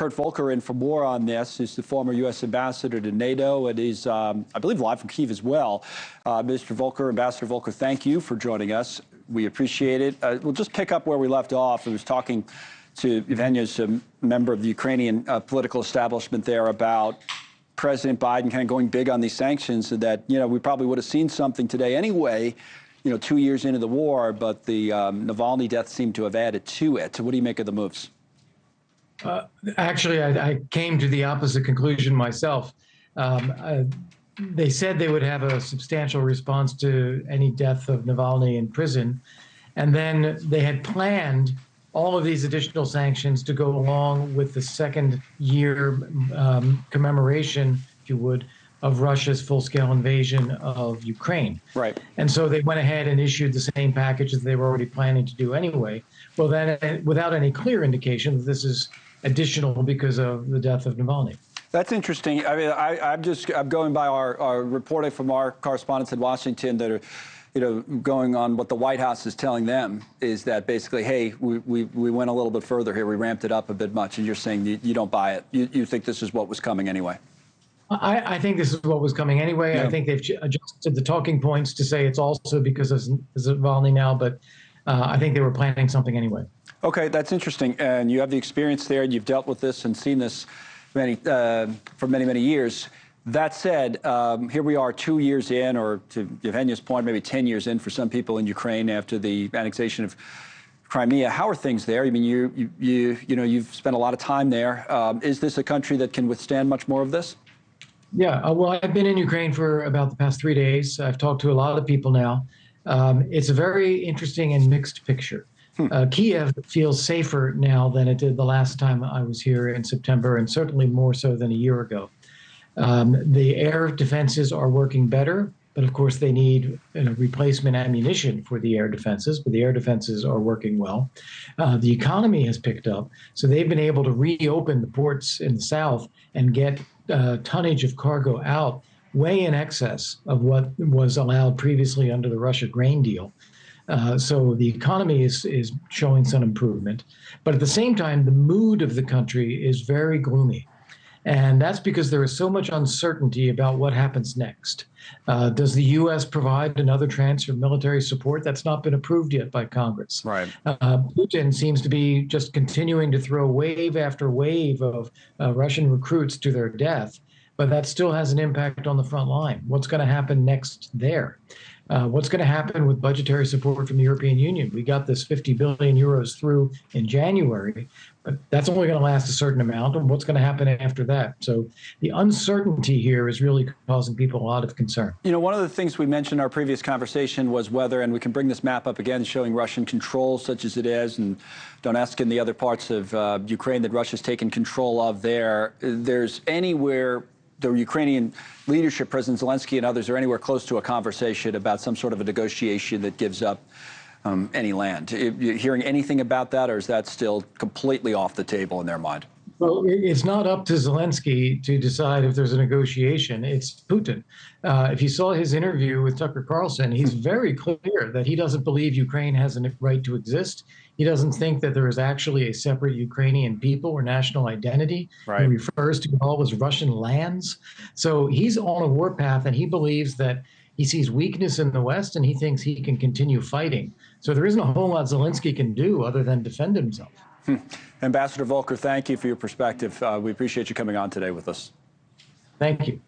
Kurt Volker in for more on this. He's the former U.S. ambassador to NATO, and he's, I believe, live from Kyiv as well. Mr. Volker, Ambassador Volker, thank you for joining us. We appreciate it. We'll just pick up where we left off. I was talking to Yevhenya's a member of the Ukrainian political establishment there about President Biden kind of going big on these sanctions, and that, you know, we probably would have seen something today anyway, you know, 2 years into the war, but the Navalny death seemed to have added to it. So what do you make of the moves? Actually, I came to the opposite conclusion myself. They said they would have a substantial response to any death of Navalny in prison. And then they had planned all of these additional sanctions to go along with the second year commemoration, if you would, of Russia's full-scale invasion of Ukraine. Right. And so they went ahead and issued the same package that they were already planning to do anyway. Well, then, without any clear indication that this is additional because of the death of Navalny. That's interesting. I mean, I'm going by our reporting from our correspondents in Washington that are, you know, going on what the White House is telling them is that basically, hey, we went a little bit further here. We ramped it up a bit much, and you're saying you don't buy it. You think this is what was coming anyway? I think this is what was coming anyway. Yeah. I think they've adjusted the talking points to say it's also because of Navalny now, but I think they were planning something anyway. Okay, that's interesting. And you have the experience there. You've dealt with this and seen this for many, many years. That said, here we are 2 years in, or to Yevhenya's point, maybe 10 years in for some people in Ukraine after the annexation of Crimea. How are things there? I mean, you know, you've spent a lot of time there. Is this a country that can withstand much more of this? Yeah, well, I've been in Ukraine for about the past 3 days. I've talked to a lot of people now. It's a very interesting and mixed picture. Kiev feels safer now than it did the last time I was here in September, and certainly more so than a year ago. The air defenses are working better, but of course they need replacement ammunition for the air defenses, but the air defenses are working well. The economy has picked up, so they've been able to reopen the ports in the south and get tonnage of cargo out way in excess of what was allowed previously under the Russia grain deal. So the economy is showing some improvement. But at the same time, the mood of the country is very gloomy. And that's because there is so much uncertainty about what happens next. Does the U.S. provide another tranche of military support? That's not been approved yet by Congress. Right. Putin seems to be just continuing to throw wave after wave of Russian recruits to their death, but that still has an impact on the front line. What's going to happen next there? What's going to happen with budgetary support from the European Union? We got this 50 billion euros through in January, but that's only going to last a certain amount. And what's going to happen after that? So the uncertainty here is really causing people a lot of concern. You know, one of the things we mentioned in our previous conversation was whether, and we can bring this map up again showing Russian control such as it is, and Donetsk and the other parts of Ukraine that Russia's taken control of there, there's anywhere the Ukrainian leadership, President Zelensky and others, are anywhere close to a conversation about some sort of a negotiation that gives up any land. You hearing anything about that, or is that still completely off the table in their mind? Well, it's not up to Zelensky to decide if there's a negotiation. It's Putin. If you saw his interview with Tucker Carlson, he's very clear that he doesn't believe Ukraine has a right to exist. He doesn't think that there is actually a separate Ukrainian people or national identity. Right. He refers to it all as Russian lands. So he's on a warpath, and he believes that he sees weakness in the West, and he thinks he can continue fighting. So there isn't a whole lot Zelensky can do other than defend himself. Ambassador Volker, thank you for your perspective. We appreciate you coming on today with us. Thank you.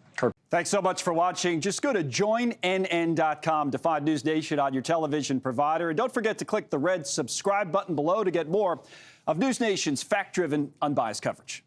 Thanks so much for watching. Just go to joinnn.com to find NewsNation on your television provider. And don't forget to click the red subscribe button below to get more of NewsNation's fact-driven, unbiased coverage.